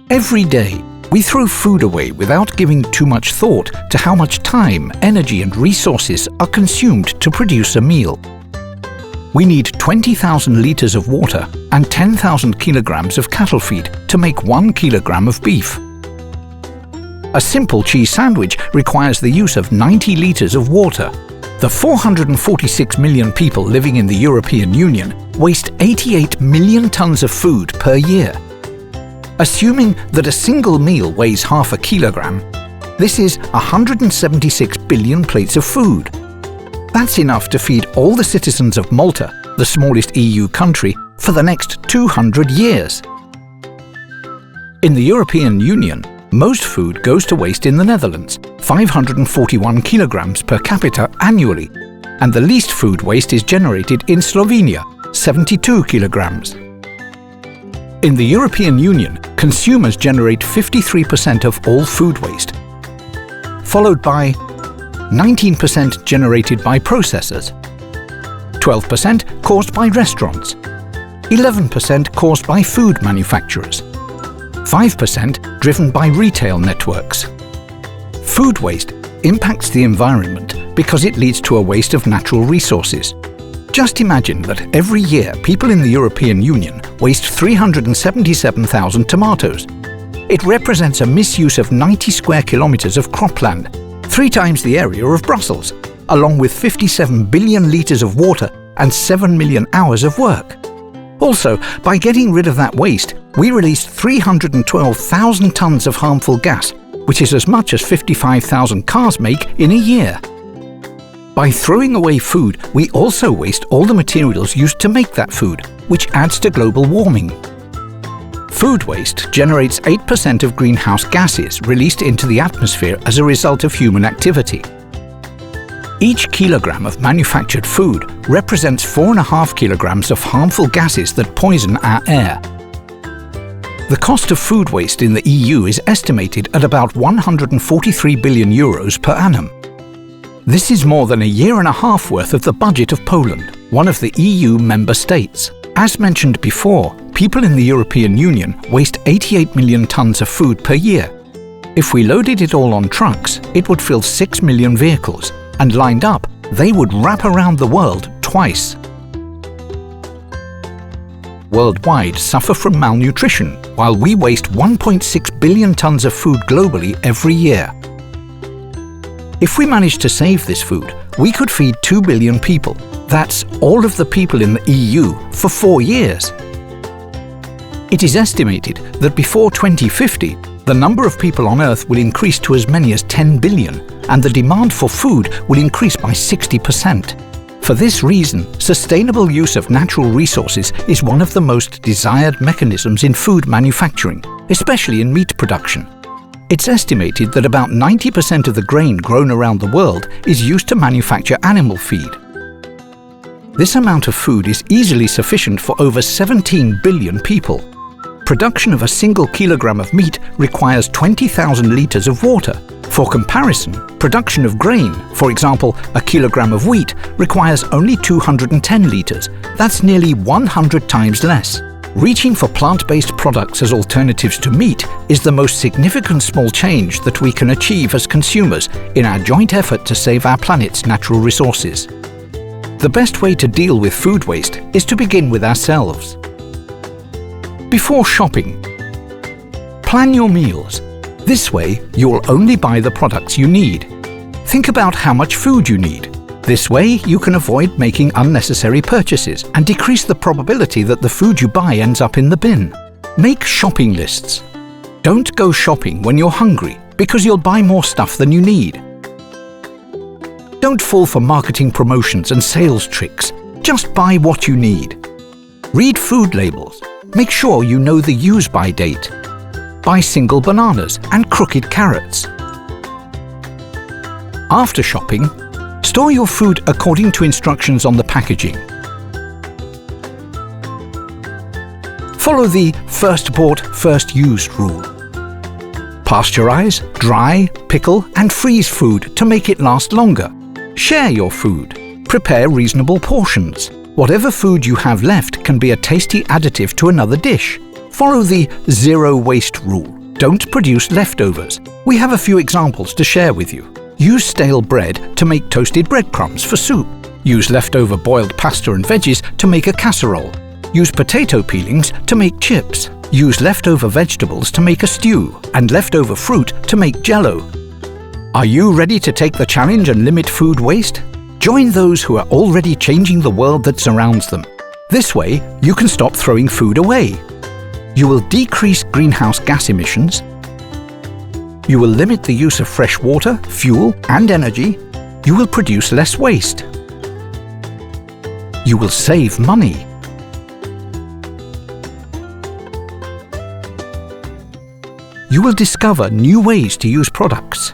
Every day, we throw food away without giving too much thought to how much time, energy and resources are consumed to produce a meal. We need 20,000 litres of water and 10,000 kilograms of cattle feed to make 1 kilogram of beef. A simple cheese sandwich requires the use of 90 litres of water. The 446 million people living in the European Union waste 88 million tonnes of food per year. Assuming that a single meal weighs half a kilogram, this is 176 billion plates of food. That's enough to feed all the citizens of Malta, the smallest EU country, for the next 200 years. In the European Union, most food goes to waste in the Netherlands, 541 kilograms per capita annually, and the least food waste is generated in Slovenia, 72 kilograms. In the European Union, consumers generate 53% of all food waste, followed by 19% generated by processors, 12% caused by restaurants, 11% caused by food manufacturers, 5% driven by retail networks. Food waste impacts the environment because it leads to a waste of natural resources. Just imagine that every year people in the European Union waste 377,000 tomatoes. It represents a misuse of 90 square kilometres of cropland, 3 times the area of Brussels, along with 57 billion litres of water and 7 million hours of work. Also, by getting rid of that waste, we released 312,000 tonnes of harmful gas, which is as much as 55,000 cars make in a year. By throwing away food, we also waste all the materials used to make that food, which adds to global warming. Food waste generates 8% of greenhouse gases released into the atmosphere as a result of human activity. Each kilogram of manufactured food represents 4.5 kilograms of harmful gases that poison our air. The cost of food waste in the EU is estimated at about 143 billion euros per annum. This is more than a year and a half worth of the budget of Poland, one of the EU member states. As mentioned before, people in the European Union waste 88 million tonnes of food per year. If we loaded it all on trucks, it would fill 6 million vehicles, and lined up, they would wrap around the world twice. Worldwide suffer from malnutrition, while we waste 1.6 billion tonnes of food globally every year. If we managed to save this food, we could feed 2 billion people. That's all of the people in the EU for 4 years. It is estimated that before 2050, the number of people on Earth will increase to as many as 10 billion, and the demand for food will increase by 60%. For this reason, sustainable use of natural resources is one of the most desired mechanisms in food manufacturing, especially in meat production. It's estimated that about 90% of the grain grown around the world is used to manufacture animal feed. This amount of food is easily sufficient for over 17 billion people. Production of a single kilogram of meat requires 20,000 litres of water. For comparison, production of grain, for example, a kilogram of wheat, requires only 210 litres. That's nearly 100 times less. Reaching for plant-based products as alternatives to meat is the most significant small change that we can achieve as consumers in our joint effort to save our planet's natural resources. The best way to deal with food waste is to begin with ourselves. Before shopping, plan your meals. This way, you'll only buy the products you need. Think about how much food you need. This way, you can avoid making unnecessary purchases and decrease the probability that the food you buy ends up in the bin. Make shopping lists. Don't go shopping when you're hungry, because you'll buy more stuff than you need. Don't fall for marketing promotions and sales tricks. Just buy what you need. Read food labels. Make sure you know the use-by date. Buy single bananas and crooked carrots. After shopping, store your food according to instructions on the packaging. Follow the first bought, first used rule. Pasteurize, dry, pickle and freeze food to make it last longer. Share your food. Prepare reasonable portions. Whatever food you have left can be a tasty additive to another dish. Follow the zero waste rule. Don't produce leftovers. We have a few examples to share with you. Use stale bread to make toasted breadcrumbs for soup. Use leftover boiled pasta and veggies to make a casserole. Use potato peelings to make chips. Use leftover vegetables to make a stew, and leftover fruit to make jello. Are you ready to take the challenge and limit food waste? Join those who are already changing the world that surrounds them. This way, you can stop throwing food away. You will decrease greenhouse gas emissions. You will limit the use of fresh water, fuel, and energy. You will produce less waste. You will save money. You will discover new ways to use products.